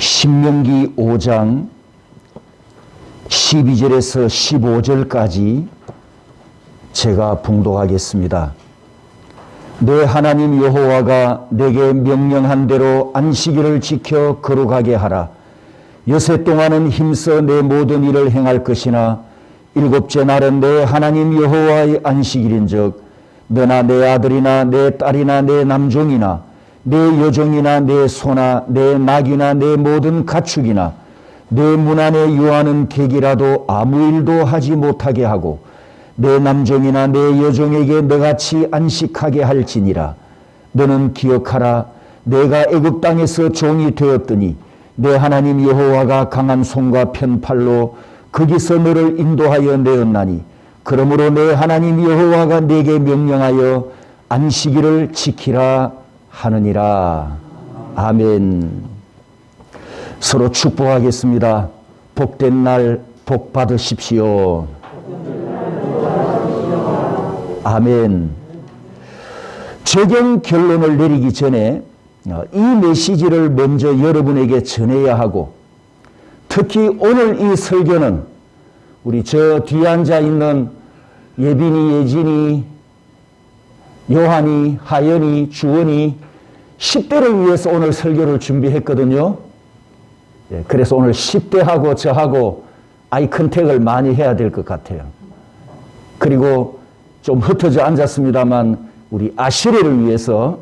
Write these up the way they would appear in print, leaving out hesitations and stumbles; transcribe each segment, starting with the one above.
신명기 5장 12절에서 15절까지 제가 봉독하겠습니다. 내 하나님 여호와가 내게 명령한 대로 안식일을 지켜 거룩하게 하라. 여섯 동안은 힘써 내 모든 일을 행할 것이나 일곱째 날은 내 하나님 여호와의 안식일인즉 너나 내 아들이나 내 딸이나 내 남종이나 내 여종이나 내 소나 내 낙이나 내 모든 가축이나 내 문 안에 유하는 객이라도 아무 일도 하지 못하게 하고 내 남종이나 내 여종에게 너같이 안식하게 할지니라. 너는 기억하라. 내가 애굽 땅에서 종이 되었더니 내 하나님 여호와가 강한 손과 편팔로 거기서 너를 인도하여 내었나니 그러므로 내 하나님 여호와가 내게 명령하여 안식일을 지키라 하느니라. 아멘. 서로 축복하겠습니다. 복된 날 복 받으십시오. 아멘. 적용 결론을 내리기 전에 이 메시지를 먼저 여러분에게 전해야 하고, 특히 오늘 이 설교는 우리 저 뒤에 앉아 있는 예빈이, 예진이, 요한이, 하연이, 주원이 10대를 위해서 오늘 설교를 준비했거든요. 그래서 오늘 10대하고 저하고 아이 컨택을 많이 해야 될 것 같아요. 그리고 좀 흩어져 앉았습니다만 우리 아시레를 위해서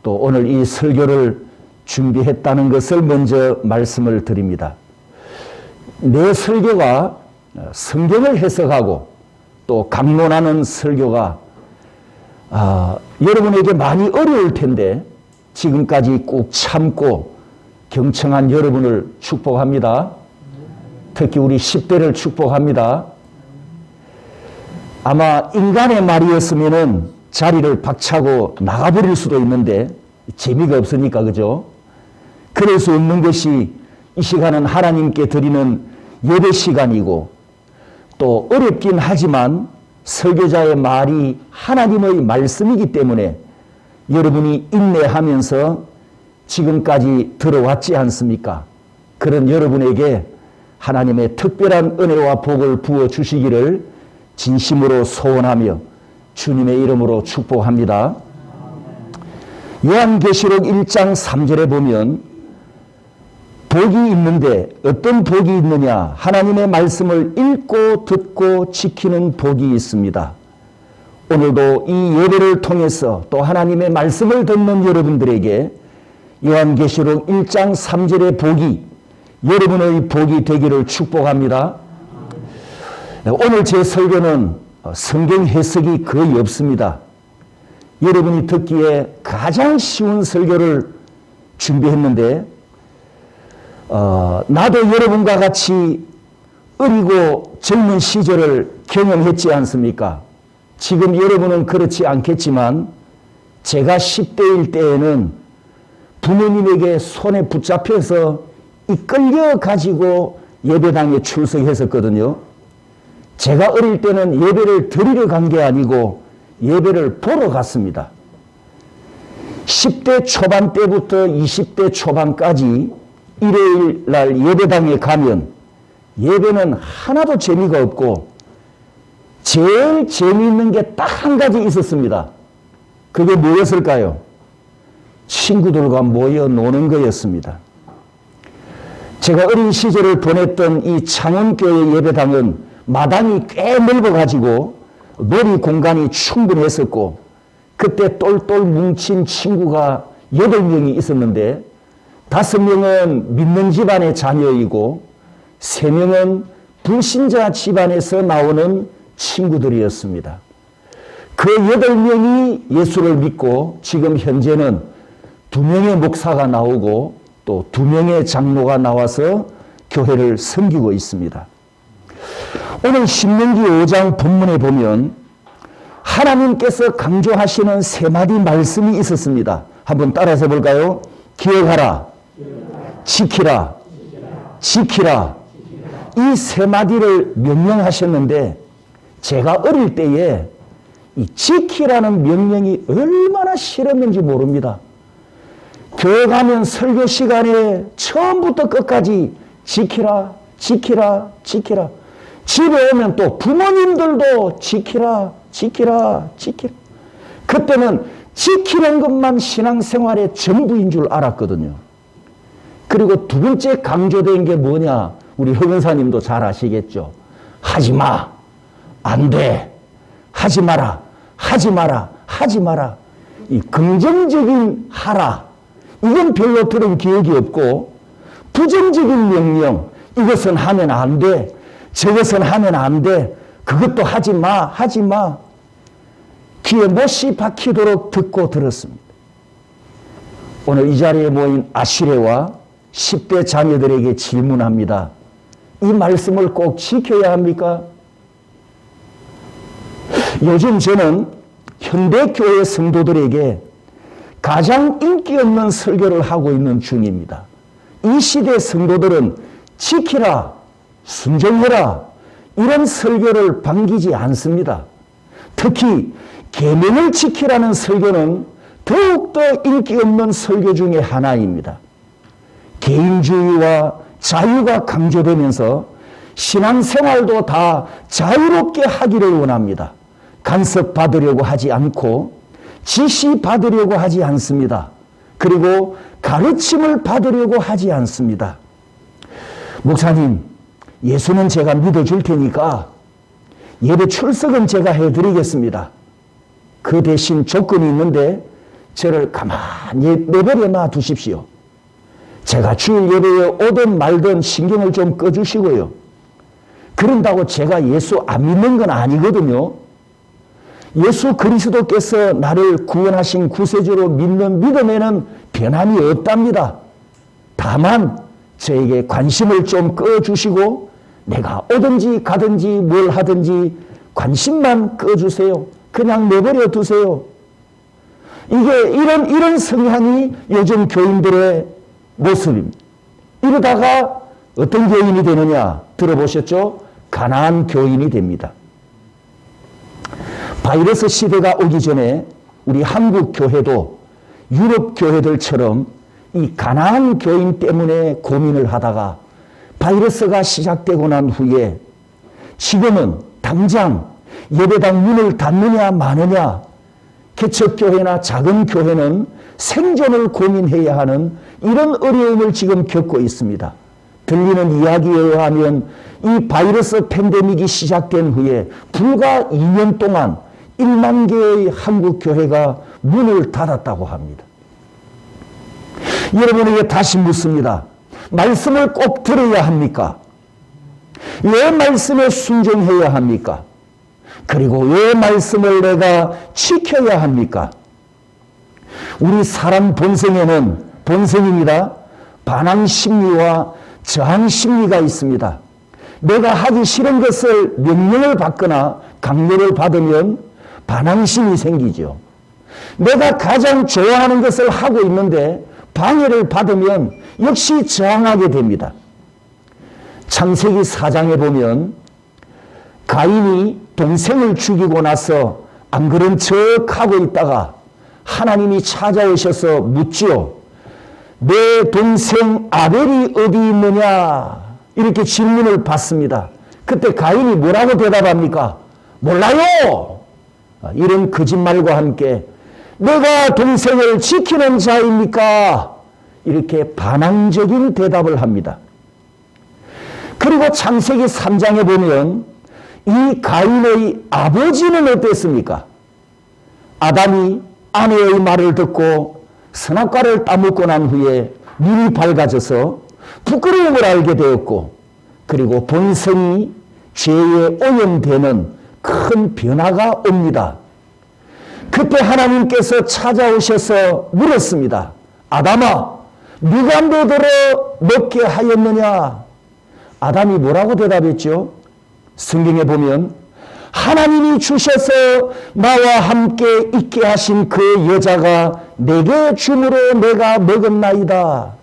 또 오늘 이 설교를 준비했다는 것을 먼저 말씀을 드립니다. 내 설교가 성경을 해석하고 또 강론하는 설교가 여러분에게 많이 어려울 텐데 지금까지 꾹 참고 경청한 여러분을 축복합니다. 특히 우리 10대를 축복합니다. 아마 인간의 말이었으면은 자리를 박차고 나가버릴 수도 있는데 재미가 없으니까, 그죠? 그럴 수 없는 것이 이 시간은 하나님께 드리는 예배 시간이고, 또 어렵긴 하지만 설교자의 말이 하나님의 말씀이기 때문에 여러분이 인내하면서 지금까지 들어왔지 않습니까? 그런 여러분에게 하나님의 특별한 은혜와 복을 부어주시기를 진심으로 소원하며 주님의 이름으로 축복합니다. 요한계시록 1장 3절에 보면 복이 있는데 어떤 복이 있느냐? 하나님의 말씀을 읽고 듣고 지키는 복이 있습니다. 오늘도 이 예배를 통해서 또 하나님의 말씀을 듣는 여러분들에게 요한계시록 1장 3절의 복이 여러분의 복이 되기를 축복합니다. 오늘 제 설교는 성경 해석이 거의 없습니다. 여러분이 듣기에 가장 쉬운 설교를 준비했는데 나도 여러분과 같이 어리고 젊은 시절을 경험했지 않습니까? 지금 여러분은 그렇지 않겠지만 제가 10대일 때에는 부모님에게 손에 붙잡혀서 이끌려 가지고 예배당에 출석했었거든요. 제가 어릴 때는 예배를 드리러 간 게 아니고 예배를 보러 갔습니다. 10대 초반 때부터 20대 초반까지 일요일 날 예배당에 가면 예배는 하나도 재미가 없고 제일 재미있는 게 딱 한 가지 있었습니다. 그게 뭐였을까요? 친구들과 모여 노는 거였습니다. 제가 어린 시절을 보냈던 이 창원교회 예배당은 마당이 꽤 넓어가지고 놀이 공간이 충분했었고 그때 똘똘 뭉친 친구가 8명이 있었는데 5명은 믿는 집안의 자녀이고 3명은 불신자 집안에서 나오는 친구들이었습니다. 그 8명이 예수를 믿고 지금 현재는 2명의 목사가 나오고 또 2명의 장로가 나와서 교회를 섬기고 있습니다. 오늘 신명기 5장 본문에 보면 하나님께서 강조하시는 3마디 말씀이 있었습니다. 한번 따라서 볼까요? 기억하라, 지키라, 지키라. 이 3마디를 명령하셨는데 제가 어릴 때에 이 지키라는 명령이 얼마나 싫었는지 모릅니다. 교회 가면 설교 시간에 처음부터 끝까지 지키라, 지키라, 지키라. 집에 오면 또 부모님들도 지키라, 지키라, 지키라. 그때는 지키는 것만 신앙생활의 전부인 줄 알았거든요. 그리고 두 번째 강조된 게 뭐냐? 우리 흑은사님도 잘 아시겠죠? 하지 마. 안 돼. 하지 마라. 하지 마라. 하지 마라. 이 긍정적인 하라. 이건 별로 들은 기억이 없고, 부정적인 명령. 이것은 하면 안 돼. 저것은 하면 안 돼. 그것도 하지 마. 하지 마. 귀에 못이 박히도록 듣고 들었습니다. 오늘 이 자리에 모인 아시레와 10대 자녀들에게 질문합니다. 이 말씀을 꼭 지켜야 합니까? 요즘 저는 현대교회 성도들에게 가장 인기 없는 설교를 하고 있는 중입니다. 이 시대 성도들은 지키라, 순종해라 이런 설교를 반기지 않습니다. 특히 계명을 지키라는 설교는 더욱더 인기 없는 설교 중에 하나입니다. 개인주의와 자유가 강조되면서 신앙생활도 다 자유롭게 하기를 원합니다. 간섭받으려고 하지 않고 지시받으려고 하지 않습니다. 그리고 가르침을 받으려고 하지 않습니다. 목사님, 예수는 제가 믿어줄 테니까 예배 출석은 제가 해드리겠습니다. 그 대신 조건이 있는데 저를 가만히 내버려 놔두십시오. 제가 주일 예배에 오든 말든 신경을 좀 꺼주시고요. 그런다고 제가 예수 안 믿는 건 아니거든요. 예수 그리스도께서 나를 구원하신 구세주로 믿는 믿음에는 변함이 없답니다. 다만 저에게 관심을 좀 꺼주시고 내가 오든지 가든지 뭘 하든지 관심만 꺼주세요. 그냥 내버려 두세요. 이게 이런 성향이 요즘 교인들의 모습입니다. 이러다가 어떤 교인이 되느냐 들어보셨죠? 가난한 교인이 됩니다. 바이러스 시대가 오기 전에 우리 한국 교회도 유럽 교회들처럼 이 가난한 교인 때문에 고민을 하다가 바이러스가 시작되고 난 후에 지금은 당장 예배당 문을 닫느냐 마느냐, 개척교회나 작은 교회는 생존을 고민해야 하는 이런 어려움을 지금 겪고 있습니다. 들리는 이야기에 의하면 이 바이러스 팬데믹이 시작된 후에 불과 2년 동안 1만 개의 한국 교회가 문을 닫았다고 합니다. 여러분에게 다시 묻습니다. 말씀을 꼭 들어야 합니까? 왜 말씀에 순종해야 합니까? 그리고 왜 말씀을 내가 지켜야 합니까? 우리 사람 본성입니다. 반항 심리와 저항 심리가 있습니다. 내가 하기 싫은 것을 명령을 받거나 강요를 받으면 반항심이 생기죠. 내가 가장 좋아하는 것을 하고 있는데 방해를 받으면 역시 저항하게 됩니다. 창세기 4장에 보면 가인이 동생을 죽이고 나서 안 그런 척 하고 있다가 하나님이 찾아오셔서 묻지요. 내 동생 아벨이 어디 있느냐? 이렇게 질문을 받습니다. 그때 가인이 뭐라고 대답합니까? 몰라요. 이런 거짓말과 함께 내가 동생을 지키는 자입니까? 이렇게 반항적인 대답을 합니다. 그리고 창세기 3장에 보면 이 가인의 아버지는 어땠습니까? 아담이 아내의 말을 듣고 선악과를 따먹고 난 후에 눈이 밝아져서 부끄러움을 알게 되었고, 그리고 본성이 죄에 오염되는 큰 변화가 옵니다. 그때 하나님께서 찾아오셔서 물었습니다. 아담아, 누가 너더러 먹게 하였느냐? 아담이 뭐라고 대답했죠? 성경에 보면 하나님이 주셔서 나와 함께 있게 하신 그 여자가 내게 줌으로 내가 먹었나이다.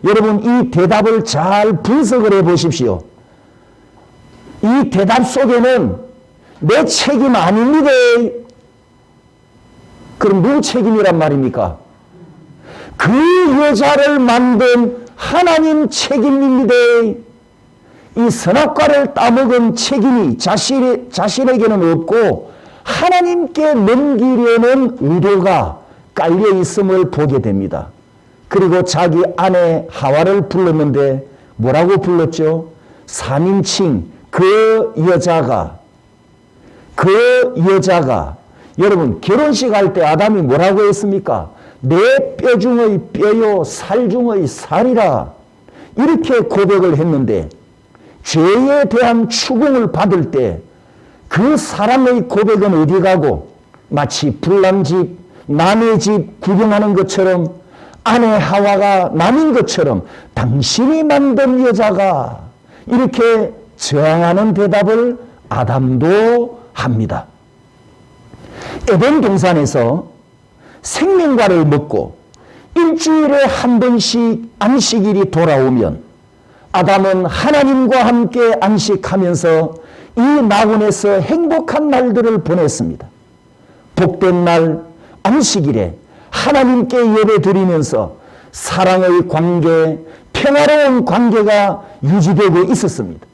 여러분, 이 대답을 잘 분석을 해 보십시오. 이 대답 속에는 내 책임 아닙니다. 그럼 누구 책임이란 말입니까? 그 여자를 만든 하나님 책임입니다. 이 선악과를 따먹은 책임이 자신에게는 없고 하나님께 넘기려는 의도가 깔려 있음을 보게 됩니다. 그리고 자기 아내 하와를 불렀는데 뭐라고 불렀죠? 3인칭 그 여자가 여러분 결혼식 할 때 아담이 뭐라고 했습니까? 내 뼈 중의 뼈요 살 중의 살이라 이렇게 고백을 했는데 죄에 대한 추궁을 받을 때 그 사람의 고백은 어디 가고 마치 불남집 남의 집 구경하는 것처럼 아내 하와가 남인 것처럼 당신이 만든 여자가 이렇게 저항하는 대답을 아담도 합니다. 에덴 동산에서 생명과를 먹고 일주일에 한 번씩 안식일이 돌아오면 아담은 하나님과 함께 안식하면서 이 낙원에서 행복한 날들을 보냈습니다. 복된 날 안식일에 하나님께 예배드리면서 사랑의 관계, 평화로운 관계가 유지되고 있었습니다.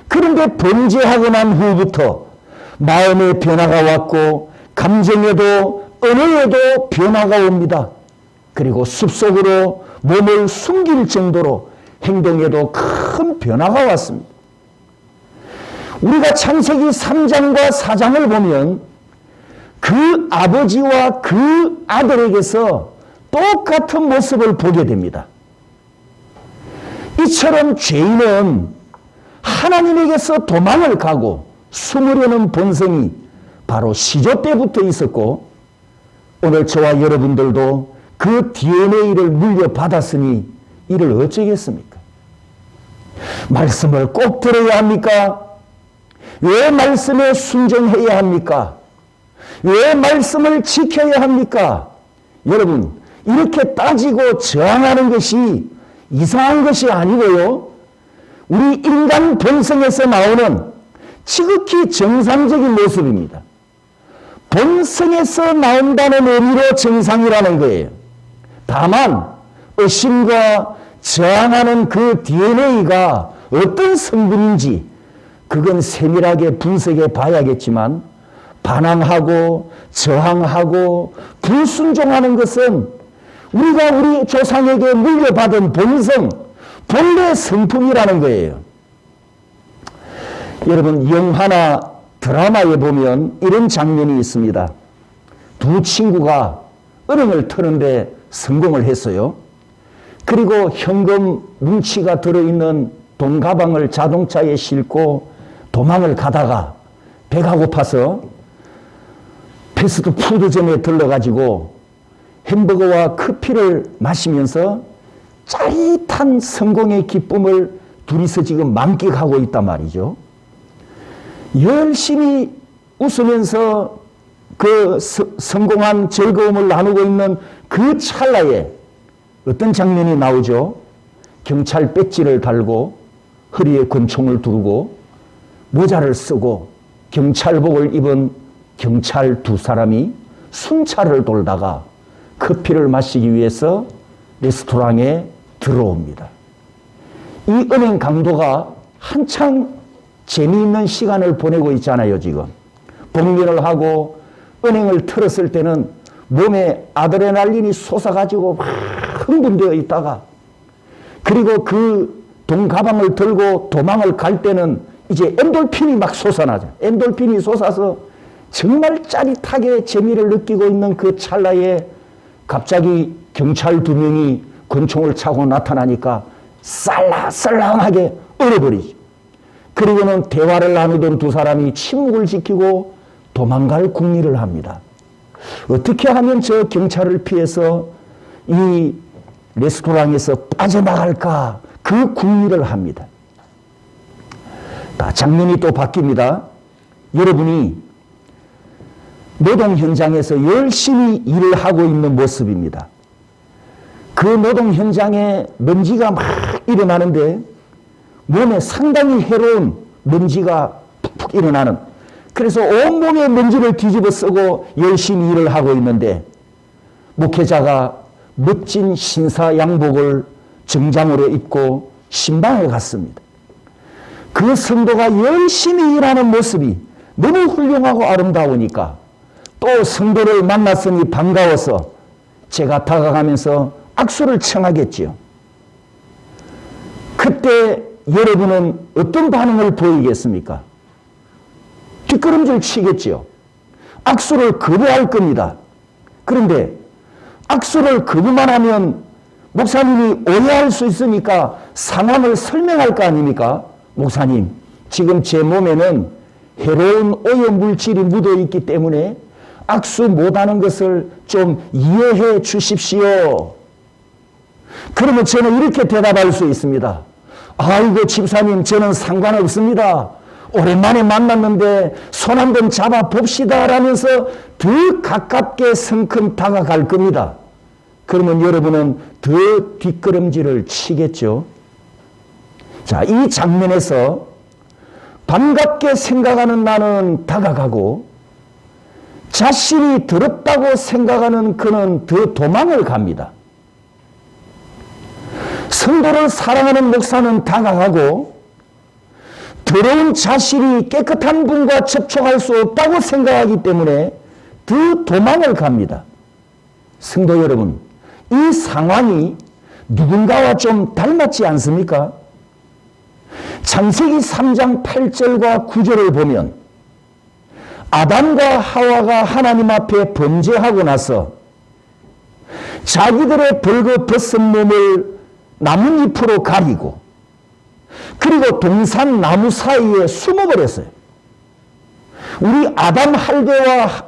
그런데 범죄하고 난 후부터 마음의 변화가 왔고 감정에도 언어에도 변화가 옵니다. 그리고 숲속으로 몸을 숨길 정도로 행동에도 큰 변화가 왔습니다. 우리가 창세기 3장과 4장을 보면 그 아버지와 그 아들에게서 똑같은 모습을 보게 됩니다. 이처럼 죄인은 하나님에게서 도망을 가고 숨으려는 본성이 바로 시조 때부터 있었고 오늘 저와 여러분들도 그 DNA를 물려받았으니 이를 어쩌겠습니까? 말씀을 꼭 들어야 합니까? 왜 말씀에 순종해야 합니까? 왜 말씀을 지켜야 합니까? 여러분, 이렇게 따지고 저항하는 것이 이상한 것이 아니고요. 우리 인간 본성에서 나오는 지극히 정상적인 모습입니다. 본성에서 나온다는 의미로 정상이라는 거예요. 다만 의심과 저항하는 그 DNA가 어떤 성분인지 그건 세밀하게 분석해 봐야겠지만 반항하고 저항하고 불순종하는 것은 우리가 우리 조상에게 물려받은 본성, 본래 성품이라는 거예요. 여러분 영화나 드라마에 보면 이런 장면이 있습니다. 두 친구가 은행을 터는데 성공을 했어요. 그리고 현금 뭉치가 들어있는 돈 가방을 자동차에 싣고 도망을 가다가 배가 고파서 패스트푸드점에 들러가지고 햄버거와 커피를 마시면서 짜릿한 성공의 기쁨을 둘이서 지금 만끽하고 있단 말이죠. 열심히 웃으면서 그 성공한 즐거움을 나누고 있는 그 찰나에 어떤 장면이 나오죠? 경찰 배지를 달고 허리에 권총을 두르고 모자를 쓰고 경찰복을 입은 경찰 두 사람이 순찰을 돌다가 커피를 마시기 위해서 레스토랑에 들어옵니다. 이 은행 강도가 한창 재미있는 시간을 보내고 있잖아요, 지금. 복면을 하고 은행을 털었을 때는 몸에 아드레날린이 솟아가지고 막 흥분되어 있다가 그리고 그 돈 가방을 들고 도망을 갈 때는 이제 엔돌핀이 막 솟아나죠. 엔돌핀이 솟아서 정말 짜릿하게 재미를 느끼고 있는 그 찰나에 갑자기 경찰 두 명이 권총을 차고 나타나니까 쌀랑쌀랑하게 얼어버리죠. 그리고는 대화를 나누던 두 사람이 침묵을 지키고 도망갈 궁리를 합니다. 어떻게 하면 저 경찰을 피해서 이 레스토랑에서 빠져나갈까 그 궁리를 합니다. 장면이 또 바뀝니다. 여러분이 노동 현장에서 열심히 일을 하고 있는 모습입니다. 그 노동 현장에 먼지가 막 일어나는데 몸에 상당히 해로운 먼지가 푹푹 일어나는, 그래서 온몸에 먼지를 뒤집어 쓰고 열심히 일을 하고 있는데 목회자가 멋진 신사 양복을 정장으로 입고 신방에 갔습니다. 그 성도가 열심히 일하는 모습이 너무 훌륭하고 아름다우니까 또 성도를 만났으니 반가워서 제가 다가가면서 악수를 청하겠지요. 그때 여러분은 어떤 반응을 보이겠습니까? 뒷걸음질 치겠지요. 악수를 거부할 겁니다. 그런데 악수를 거부만 하면 목사님이 오해할 수 있으니까 상황을 설명할 거 아닙니까? 목사님, 지금 제 몸에는 해로운 오염물질이 묻어 있기 때문에 악수 못하는 것을 좀 이해해 주십시오. 그러면 저는 이렇게 대답할 수 있습니다. 아이고 집사님, 저는 상관없습니다. 오랜만에 만났는데 손 한번 잡아봅시다 라면서 더 가깝게 성큼 다가갈 겁니다. 그러면 여러분은 더 뒷걸음질을 치겠죠. 자, 이 장면에서 반갑게 생각하는 나는 다가가고 자신이 더럽다고 생각하는 그는 더 도망을 갑니다. 성도를 사랑하는 목사는 다가가고 더러운 자신이 깨끗한 분과 접촉할 수 없다고 생각하기 때문에 더 도망을 갑니다. 성도 여러분, 이 상황이 누군가와 좀 닮았지 않습니까? 창세기 3장 8절과 9절을 보면 아담과 하와가 하나님 앞에 범죄하고 나서 자기들의 벌거벗은 몸을 나뭇잎으로 가리고 그리고 동산 나무 사이에 숨어버렸어요. 우리 아담 할배와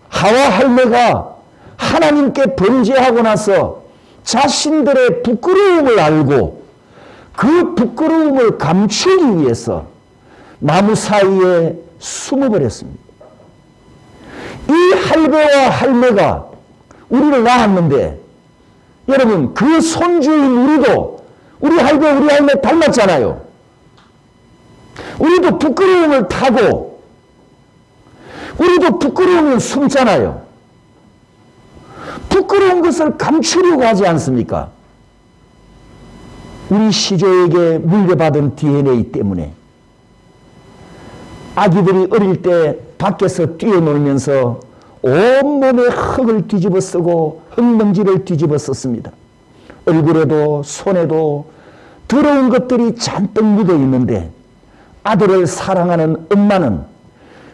하와 할매가 하나님께 범죄하고 나서 자신들의 부끄러움을 알고 그 부끄러움을 감추기 위해서 나무 사이에 숨어버렸습니다. 이 할배와 할매가 우리를 낳았는데 여러분, 그 손주인 우리도 우리 할배 우리 할매 닮았잖아요. 우리도 부끄러움을 타고 우리도 부끄러움을 숨잖아요. 부끄러운 것을 감추려고 하지 않습니까? 우리 시조에게 물려받은 DNA 때문에 아기들이 어릴 때 밖에서 뛰어놀면서 온몸에 흙을 뒤집어 쓰고 흙먼지를 뒤집어 썼습니다. 얼굴에도 손에도 더러운 것들이 잔뜩 묻어 있는데 아들을 사랑하는 엄마는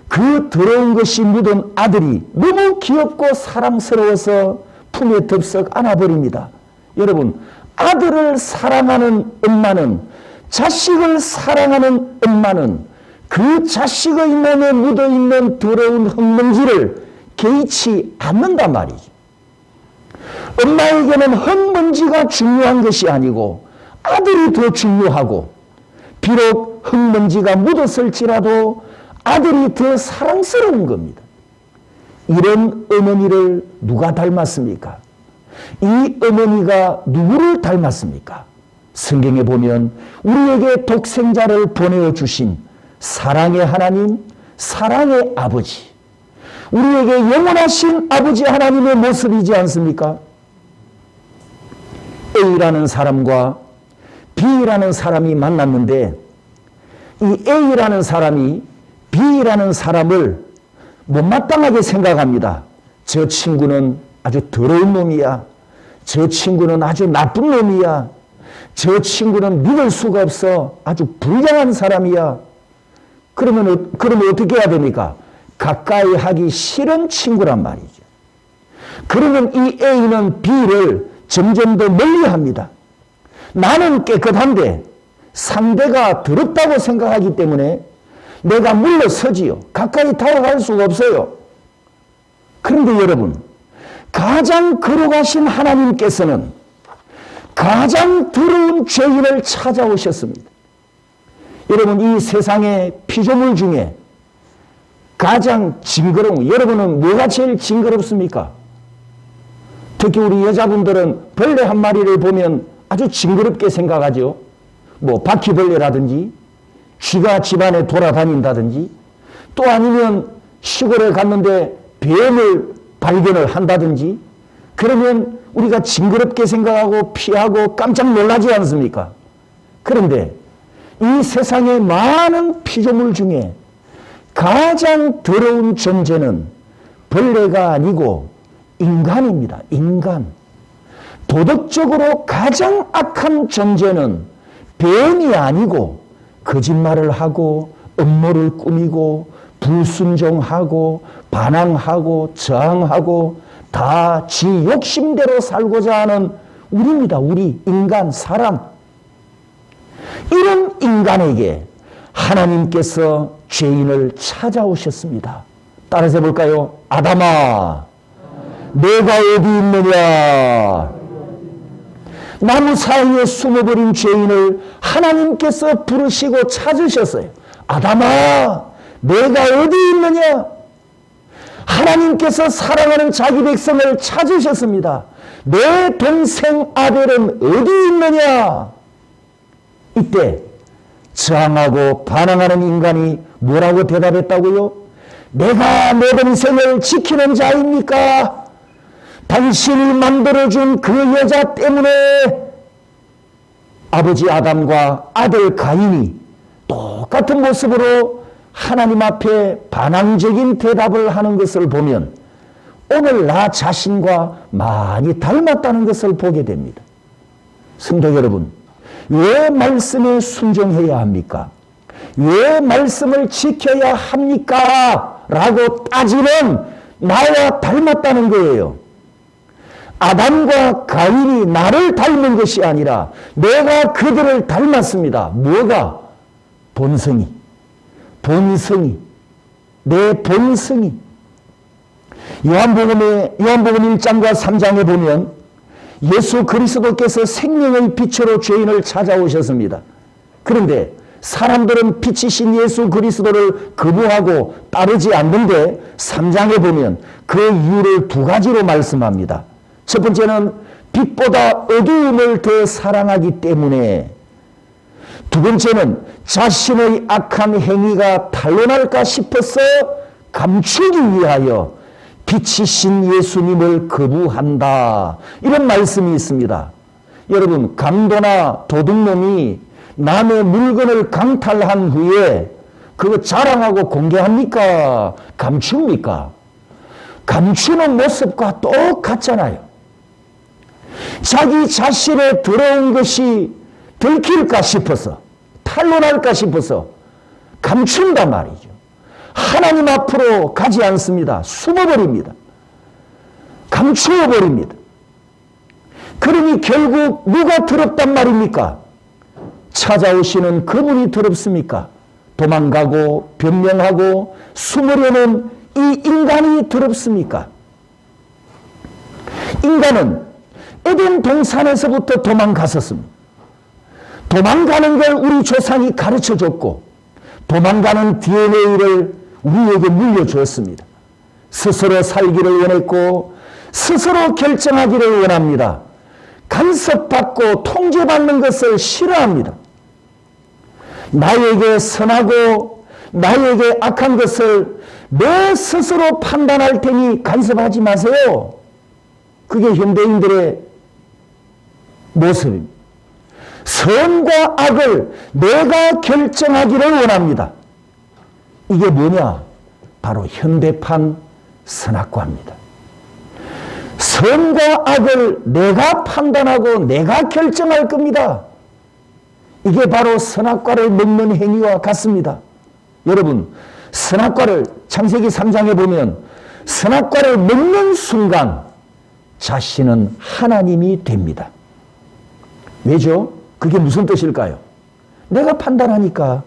그 더러운 것이 묻은 아들이 너무 귀엽고 사랑스러워서 품에 덥석 안아버립니다. 여러분, 아들을 사랑하는 엄마는, 자식을 사랑하는 엄마는 그 자식의 몸에 묻어있는 더러운 흙먼지를 개의치 않는단 말이죠. 엄마에게는 흙먼지가 중요한 것이 아니고 아들이 더 중요하고, 비록 흙먼지가 묻었을지라도 아들이 더 사랑스러운 겁니다. 이런 어머니를 누가 닮았습니까? 이 어머니가 누구를 닮았습니까? 성경에 보면 우리에게 독생자를 보내어 주신 사랑의 하나님, 사랑의 아버지, 우리에게 영원하신 아버지 하나님의 모습이지 않습니까? A라는 사람과 B라는 사람이 만났는데 이 A라는 사람이 B라는 사람을 못마땅하게 생각합니다. 저 친구는 아주 더러운 놈이야. 저 친구는 아주 나쁜 놈이야. 저 친구는 믿을 수가 없어. 아주 불량한 사람이야. 그러면 어떻게 해야 됩니까? 가까이 하기 싫은 친구란 말이죠. 그러면 이 A는 B를 점점 더 멀리 합니다. 나는 깨끗한데 상대가 더럽다고 생각하기 때문에 내가 물러서지요. 가까이 다가갈 수가 없어요. 그런데 여러분, 가장 거룩하신 하나님께서는 가장 더러운 죄인을 찾아오셨습니다. 여러분, 이 세상의 피조물 중에 가장 징그러운, 여러분은 뭐가 제일 징그럽습니까? 특히 우리 여자분들은 벌레 한 마리를 보면 아주 징그럽게 생각하죠. 뭐 바퀴벌레라든지 쥐가 집안에 돌아다닌다든지 또 아니면 시골에 갔는데 뱀을 발견을 한다든지 그러면 우리가 징그럽게 생각하고 피하고 깜짝 놀라지 않습니까? 그런데 이 세상의 많은 피조물 중에 가장 더러운 존재는 벌레가 아니고 인간입니다. 인간. 도덕적으로 가장 악한 존재는 뱀이 아니고 거짓말을 하고 음모를 꾸미고 불순종하고 반항하고 저항하고 다 지 욕심대로 살고자 하는 우리입니다. 우리 인간, 사람. 이런 인간에게 하나님께서 죄인을 찾아오셨습니다. 따라서 해볼까요? 아담아, 내가 어디 있느냐? 나무 사이에 숨어버린 죄인을 하나님께서 부르시고 찾으셨어요. 아담아, 내가 어디 있느냐? 하나님께서 사랑하는 자기 백성을 찾으셨습니다. 내 동생 아벨은 어디 있느냐? 이때 저항하고 반항하는 인간이 뭐라고 대답했다고요? 내가 내 동생을 지키는 자입니까? 당신이 만들어준 그 여자 때문에 아버지 아담과 아들 가인이 똑같은 모습으로 하나님 앞에 반항적인 대답을 하는 것을 보면 오늘 나 자신과 많이 닮았다는 것을 보게 됩니다. 성도 여러분, 왜 말씀에 순종해야 합니까? 왜 말씀을 지켜야 합니까? 라고 따지면 나와 닮았다는 거예요. 아담과 가인이 나를 닮은 것이 아니라 내가 그들을 닮았습니다. 뭐가? 본성이. 내 본성이. 요한복음 1장과 3장에 보면 예수 그리스도께서 생명의 빛으로 죄인을 찾아오셨습니다. 그런데 사람들은 빛이신 예수 그리스도를 거부하고 따르지 않는데 3장에 보면 그 이유를 두 가지로 말씀합니다. 첫 번째는 빛보다 어두움을 더 사랑하기 때문에, 두 번째는 자신의 악한 행위가 탄로날까 싶어서 감추기 위하여 빛이신 예수님을 거부한다. 이런 말씀이 있습니다. 여러분, 강도나 도둑놈이 남의 물건을 강탈한 후에 그거 자랑하고 공개합니까? 감춥니까? 감추는 모습과 똑같잖아요. 자기 자신의 더러운 것이 들킬까 싶어서, 탄로날까 싶어서 감춘단 말이죠. 하나님 앞으로 가지 않습니다. 숨어버립니다. 감추어버립니다. 그러니 결국 누가 더럽단 말입니까? 찾아오시는 그분이 더럽습니까? 도망가고 변명하고 숨으려는 이 인간이 더럽습니까? 인간은 에덴 동산에서부터 도망갔었습니다. 도망가는 걸 우리 조상이 가르쳐줬고 도망가는 DNA를 우리에게 물려주었습니다. 스스로 살기를 원했고 스스로 결정하기를 원합니다. 간섭받고 통제받는 것을 싫어합니다. 나에게 선하고 나에게 악한 것을 내 스스로 판단할 테니 간섭하지 마세요. 그게 현대인들의 모습입니다. 선과 악을 내가 결정하기를 원합니다. 이게 뭐냐? 바로 현대판 선악과입니다. 선과 악을 내가 판단하고 내가 결정할 겁니다. 이게 바로 선악과를 먹는 행위와 같습니다. 여러분, 선악과를 창세기 3장에 보면 선악과를 먹는 순간 자신은 하나님이 됩니다. 왜죠? 그게 무슨 뜻일까요? 내가 판단하니까,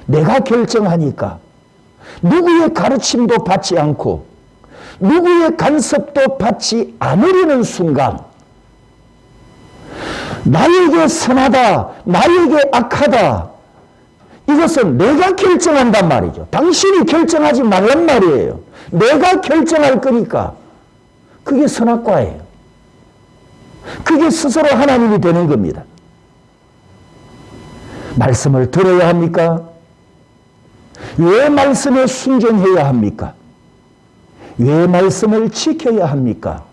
내가 결정하니까, 누구의 가르침도 받지 않고 누구의 간섭도 받지 않으려는 순간 나에게 선하다, 나에게 악하다, 이것은 내가 결정한단 말이죠. 당신이 결정하지 말란 말이에요. 내가 결정할 거니까. 그게 선악과예요. 그게 스스로 하나님이 되는 겁니다. 말씀을 들어야 합니까? 왜 말씀에 순종해야 합니까? 왜 말씀을 지켜야 합니까?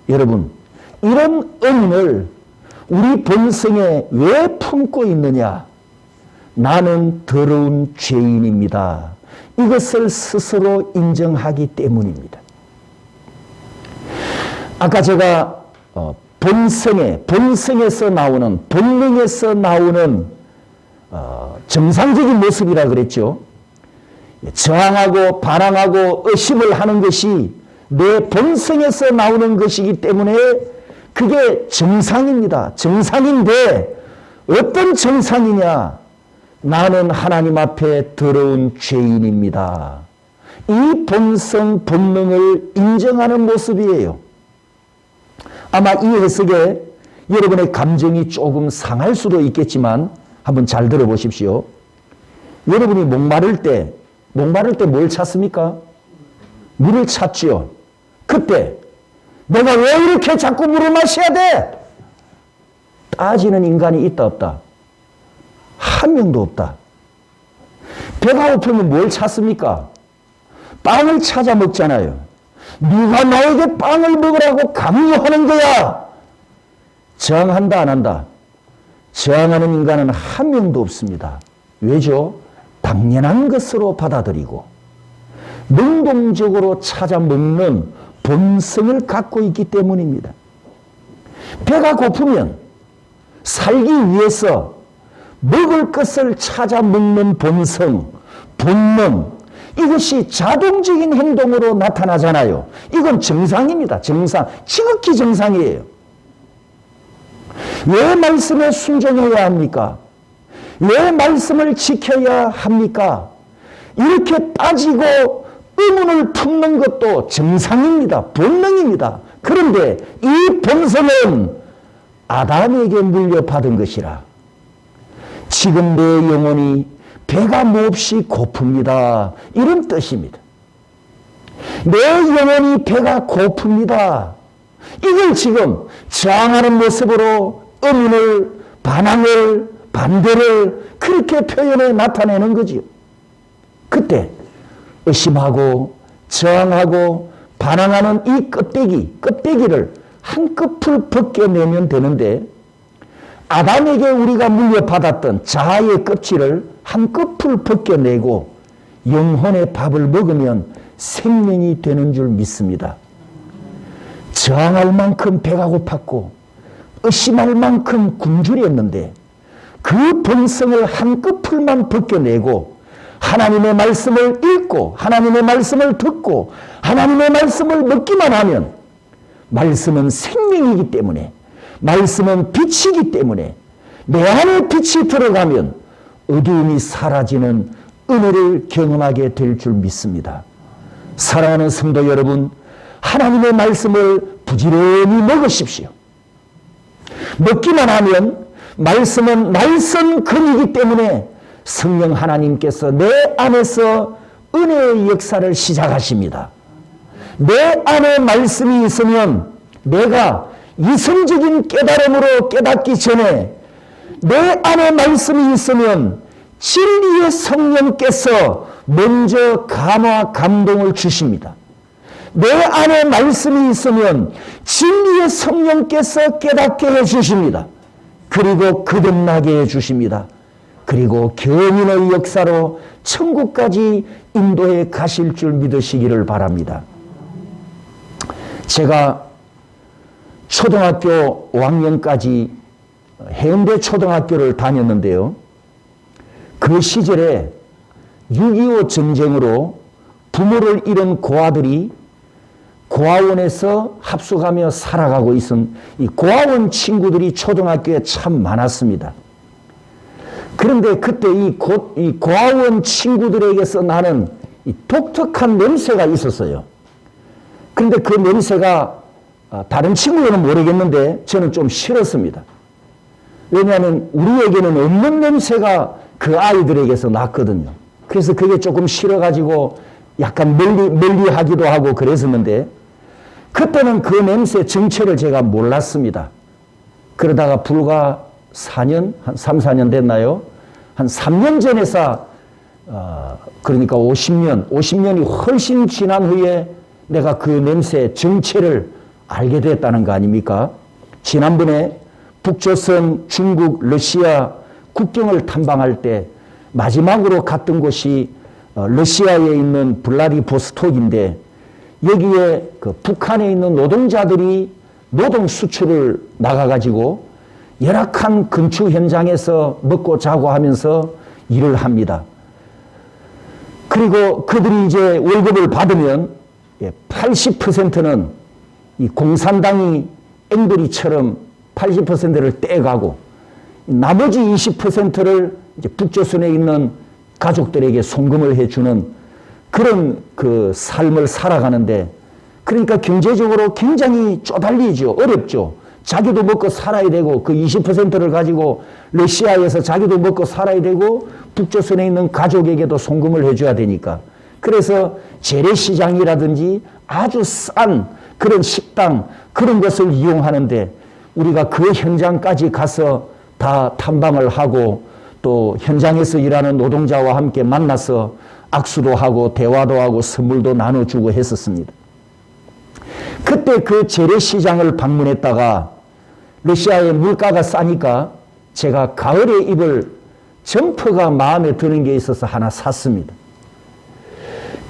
여러분, 이런 의문을 우리 본성에 왜 품고 있느냐? 나는 더러운 죄인입니다. 이것을 스스로 인정하기 때문입니다. 아까 제가 본성에서 나오는, 본능에서 나오는 정상적인 모습이라 그랬죠. 저항하고 반항하고 의심을 하는 것이 내 본성에서 나오는 것이기 때문에 그게 정상입니다. 정상인데 어떤 정상이냐? 나는 하나님 앞에 더러운 죄인입니다. 이 본성, 본능을 인정하는 모습이에요. 아마 이 해석에 여러분의 감정이 조금 상할 수도 있겠지만 한번 잘 들어보십시오. 여러분이 목마를 때 뭘 찾습니까? 물을 찾지요. 그때 내가 왜 이렇게 자꾸 물을 마셔야 돼? 따지는 인간이 있다 없다? 한 명도 없다. 배가 고프면 뭘 찾습니까? 빵을 찾아 먹잖아요. 누가 나에게 빵을 먹으라고 강요하는 거야? 저항한다 안 한다? 저항하는 인간은 한 명도 없습니다. 왜죠? 당연한 것으로 받아들이고 능동적으로 찾아 먹는 본성을 갖고 있기 때문입니다. 배가 고프면 살기 위해서 먹을 것을 찾아 먹는 본성, 본능, 이것이 자동적인 행동으로 나타나잖아요. 이건 정상입니다. 정상. 지극히 정상이에요. 왜 말씀에 순종해야 합니까? 왜 말씀을 지켜야 합니까? 이렇게 따지고 의문을 품는 것도 정상입니다. 본능입니다. 그런데 이 본성은 아담에게 물려받은 것이라 지금 내 영혼이 배가 몹시 고픕니다. 이런 뜻입니다. 내 영혼이 배가 고픕니다. 이걸 지금 저항하는 모습으로 의문을, 반항을, 반대를 그렇게 표현해 나타내는 거지요. 그때 의심하고 저항하고 반항하는 이 껍데기를 한꺼풀 벗겨내면 되는데 아담에게 우리가 물려받았던 자아의 껍질을 한꺼풀 벗겨내고 영혼의 밥을 먹으면 생명이 되는 줄 믿습니다. 저항할 만큼 배가 고팠고 의심할 만큼 굶주렸는데 그 본성을 한꺼풀만 벗겨내고 하나님의 말씀을 읽고 하나님의 말씀을 듣고 하나님의 말씀을 먹기만 하면 말씀은 생명이기 때문에 말씀은 빛이기 때문에 내 안에 빛이 들어가면 어두움이 사라지는 은혜를 경험하게 될 줄 믿습니다. 사랑하는 성도 여러분, 하나님의 말씀을 부지런히 먹으십시오. 먹기만 하면 말씀은 날선 금이기 때문에 성령 하나님께서 내 안에서 은혜의 역사를 시작하십니다. 내 안에 말씀이 있으면 내가 이성적인 깨달음으로 깨닫기 전에 내 안에 말씀이 있으면 진리의 성령께서 먼저 감화 감동을 주십니다. 내 안에 말씀이 있으면 진리의 성령께서 깨닫게 해주십니다. 그리고 거듭나게 해주십니다. 그리고 견인의 역사로 천국까지 인도해 가실 줄 믿으시기를 바랍니다. 제가 초등학교 5학년까지 해운대 초등학교를 다녔는데요. 그 시절에 6.25 전쟁으로 부모를 잃은 고아들이 고아원에서 합숙하며 살아가고 있은 이 고아원 친구들이 초등학교에 참 많았습니다. 그런데 그때 이 고아원 친구들에게서 나는 이 독특한 냄새가 있었어요. 그런데 그 냄새가 다른 친구들은 모르겠는데 저는 좀 싫었습니다. 왜냐하면 우리에게는 없는 냄새가 그 아이들에게서 났거든요. 그래서 그게 조금 싫어가지고 약간 멀리하기도 하고 그랬었는데 그때는 그 냄새 정체를 제가 몰랐습니다. 그러다가 불과 4년, 한 3, 4년 됐나요? 한 3년 전에서 그러니까 50년이 훨씬 지난 후에 내가 그 냄새의 정체를 알게 됐다는 거 아닙니까? 지난번에 북조선, 중국, 러시아 국경을 탐방할 때 마지막으로 갔던 곳이 러시아에 있는 블라디보스톡인데, 여기에 그 북한에 있는 노동자들이 노동 수출을 나가가지고 열악한 건축 현장에서 먹고 자고 하면서 일을 합니다. 그리고 그들이 이제 월급을 받으면 80%는 이 공산당이 앵벌이처럼 80%를 떼가고, 나머지 20%를 이제 북조선에 있는 가족들에게 송금을 해주는 그런 그 삶을 살아가는데, 그러니까 경제적으로 굉장히 쪼달리죠. 어렵죠. 자기도 먹고 살아야 되고, 그 20%를 가지고 러시아에서 자기도 먹고 살아야 되고, 북조선에 있는 가족에게도 송금을 해줘야 되니까. 그래서 재래시장이라든지 아주 싼 그런 식당, 그런 것을 이용하는데, 우리가 그 현장까지 가서 다 탐방을 하고, 또 현장에서 일하는 노동자와 함께 만나서 악수도 하고 대화도 하고 선물도 나눠주고 했었습니다. 그때 그 재래시장을 방문했다가, 러시아의 물가가 싸니까 제가 가을에 입을 점퍼가 마음에 드는 게 있어서 하나 샀습니다.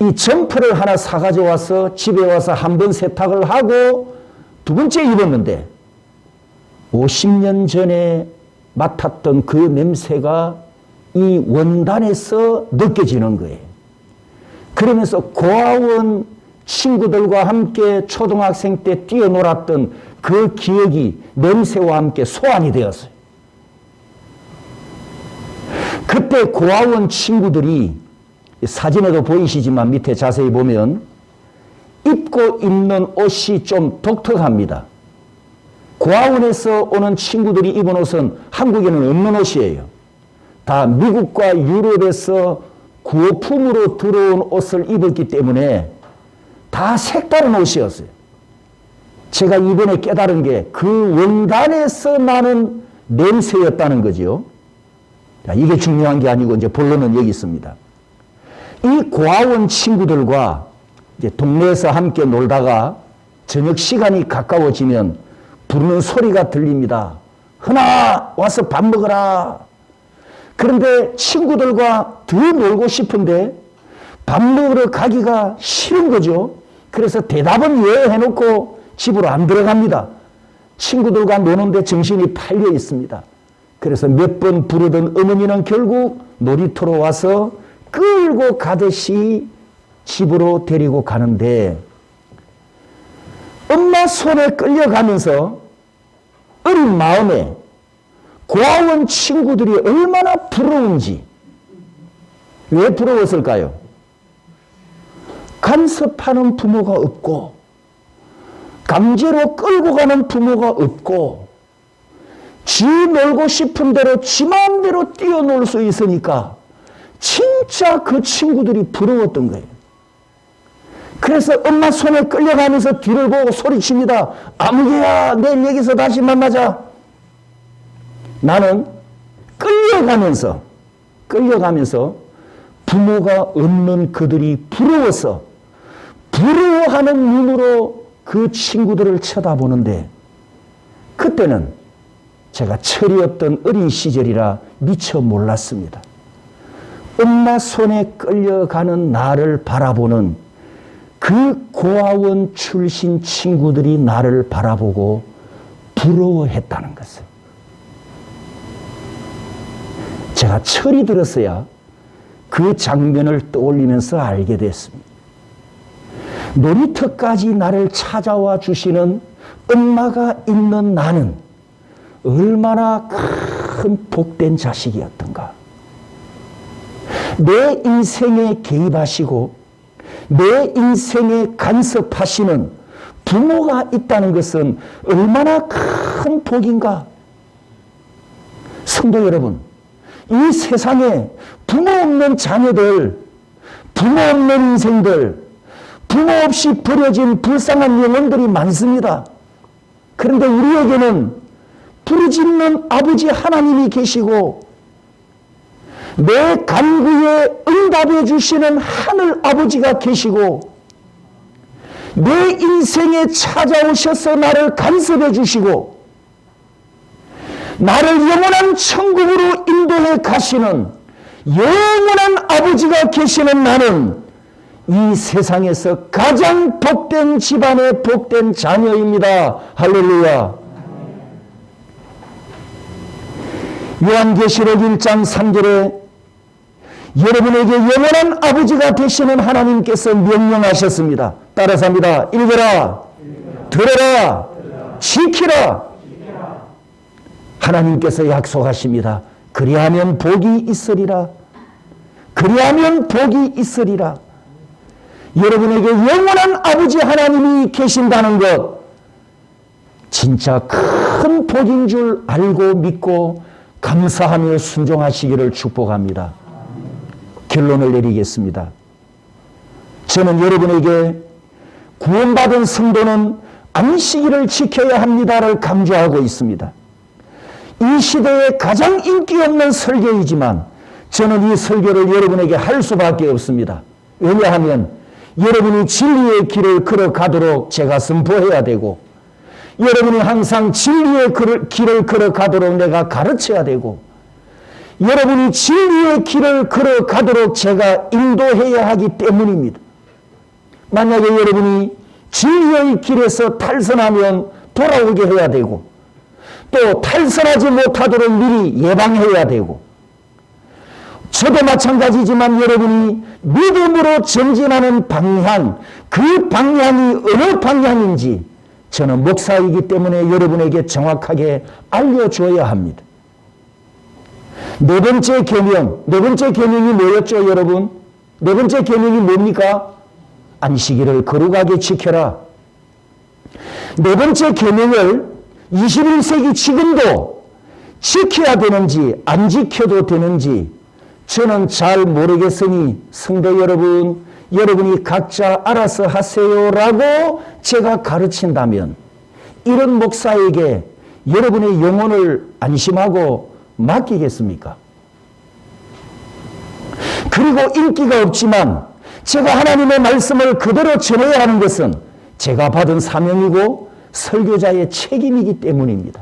이 점퍼를 하나 사가지고 와서 집에 와서 한 번 세탁을 하고 두 번째 입었는데, 50년 전에 맡았던 그 냄새가 이 원단에서 느껴지는 거예요. 그러면서 고아원 친구들과 함께 초등학생 때 뛰어놀았던 그 기억이 냄새와 함께 소환이 되었어요. 그때 고아원 친구들이, 사진에도 보이시지만 밑에 자세히 보면 입고 있는 옷이 좀 독특합니다. 고아원에서 오는 친구들이 입은 옷은 한국에는 없는 옷이에요. 다 미국과 유럽에서 구호품으로 들어온 옷을 입었기 때문에 다 색다른 옷이었어요. 제가 이번에 깨달은 게 그 원단에서 나는 냄새였다는 거죠. 이게 중요한 게 아니고 이제 본론은 여기 있습니다. 이 고아원 친구들과 이제 동네에서 함께 놀다가 저녁 시간이 가까워지면 부르는 소리가 들립니다. 흔아, 와서 밥 먹어라. 그런데 친구들과 더 놀고 싶은데 밥 먹으러 가기가 싫은 거죠. 그래서 대답은 예 해놓고 집으로 안 들어갑니다. 친구들과 노는데 정신이 팔려 있습니다. 그래서 몇 번 부르던 어머니는 결국 놀이터로 와서 끌고 가듯이 집으로 데리고 가는데, 엄마 손에 끌려가면서 어린 마음에 고아원 친구들이 얼마나 부러운지. 왜 부러웠을까요? 간섭하는 부모가 없고, 강제로 끌고 가는 부모가 없고, 지 놀고 싶은 대로 지 마음대로 뛰어놀 수 있으니까 진짜 그 친구들이 부러웠던 거예요. 그래서 엄마 손에 끌려가면서 뒤를 보고 소리칩니다. 아무개야, 내일 여기서 다시 만나자. 나는 끌려가면서 부모가 없는 그들이 부러워서 부러워하는 눈으로 그 친구들을 쳐다보는데, 그때는 제가 철이 없던 어린 시절이라 미처 몰랐습니다. 엄마 손에 끌려가는 나를 바라보는 그 고아원 출신 친구들이 나를 바라보고 부러워했다는 것을 제가 철이 들었어야 그 장면을 떠올리면서 알게 됐습니다. 놀이터까지 나를 찾아와 주시는 엄마가 있는 나는 얼마나 큰 복된 자식이었던가. 내 인생에 개입하시고 내 인생에 간섭하시는 부모가 있다는 것은 얼마나 큰 복인가. 성도 여러분, 이 세상에 부모 없는 자녀들, 부모 없는 인생들, 부모 없이 버려진 불쌍한 영혼들이 많습니다. 그런데 우리에게는 부르짖는 아버지 하나님이 계시고, 내 간구에 응답해 주시는 하늘 아버지가 계시고, 내 인생에 찾아오셔서 나를 간섭해 주시고, 나를 영원한 천국으로 인도해 가시는 영원한 아버지가 계시는 나는 이 세상에서 가장 복된 집안의 복된 자녀입니다. 할렐루야. 요한계시록 1장 3절에 여러분에게 영원한 아버지가 되시는 하나님께서 명령하셨습니다. 따라서 합니다. 읽어라, 들어라, 지키라. 하나님께서 약속하십니다. 그리하면 복이 있으리라. 그리하면 복이 있으리라. 여러분에게 영원한 아버지 하나님이 계신다는 것, 진짜 큰 복인 줄 알고 믿고 감사하며 순종하시기를 축복합니다. 결론을 내리겠습니다. 저는 여러분에게 구원받은 성도는 안식일을 지켜야 합니다를 강조하고 있습니다. 이 시대에 가장 인기 없는 설교이지만 저는 이 설교를 여러분에게 할 수밖에 없습니다. 왜냐하면 여러분이 진리의 길을 걸어가도록 제가 선포해야 되고, 여러분이 항상 진리의 길을 걸어가도록 내가 가르쳐야 되고, 여러분이 진리의 길을 걸어가도록 제가 인도해야 하기 때문입니다. 만약에 여러분이 진리의 길에서 탈선하면 돌아오게 해야 되고, 또 탈선하지 못하도록 미리 예방해야 되고, 저도 마찬가지지만 여러분이 믿음으로 전진하는 방향, 그 방향이 어느 방향인지 저는 목사이기 때문에 여러분에게 정확하게 알려줘야 합니다. 네 번째 계명이 뭐였죠, 여러분? 네 번째 계명이 뭡니까? 안식일을 거룩하게 지켜라. 네 번째 계명을 21세기 지금도 지켜야 되는지 안 지켜도 되는지 저는 잘 모르겠으니 성도 여러분, 여러분이 각자 알아서 하세요라고 제가 가르친다면 이런 목사에게 여러분의 영혼을 안심하고 맡기겠습니까? 그리고 인기가 없지만 제가 하나님의 말씀을 그대로 전해야 하는 것은 제가 받은 사명이고 설교자의 책임이기 때문입니다.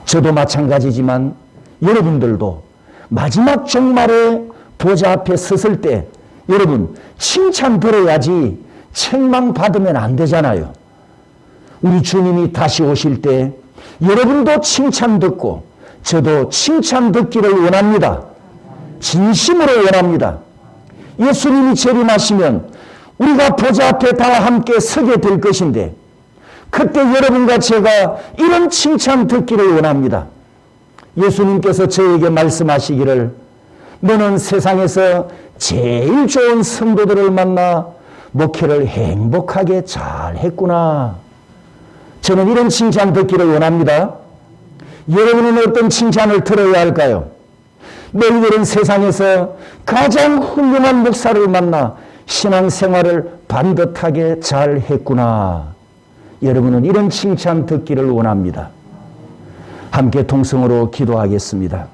저도 마찬가지지만 여러분들도 마지막 종말에 보좌 앞에 섰을 때 여러분 칭찬 들어야지 책망 받으면 안 되잖아요. 우리 주님이 다시 오실 때 여러분도 칭찬 듣고 저도 칭찬 듣기를 원합니다. 진심으로 원합니다. 예수님이 재림하시면 우리가 보좌 앞에 다 함께 서게 될 것인데 그때 여러분과 제가 이런 칭찬 듣기를 원합니다. 예수님께서 저에게 말씀하시기를 너는 세상에서 제일 좋은 성도들을 만나 목회를 행복하게 잘 했구나. 저는 이런 칭찬 듣기를 원합니다. 여러분은 어떤 칭찬을 들어야 할까요? 너희들은 세상에서 가장 훌륭한 목사를 만나 신앙생활을 반듯하게 잘 했구나. 여러분은 이런 칭찬 듣기를 원합니다. 함께 통성으로 기도하겠습니다.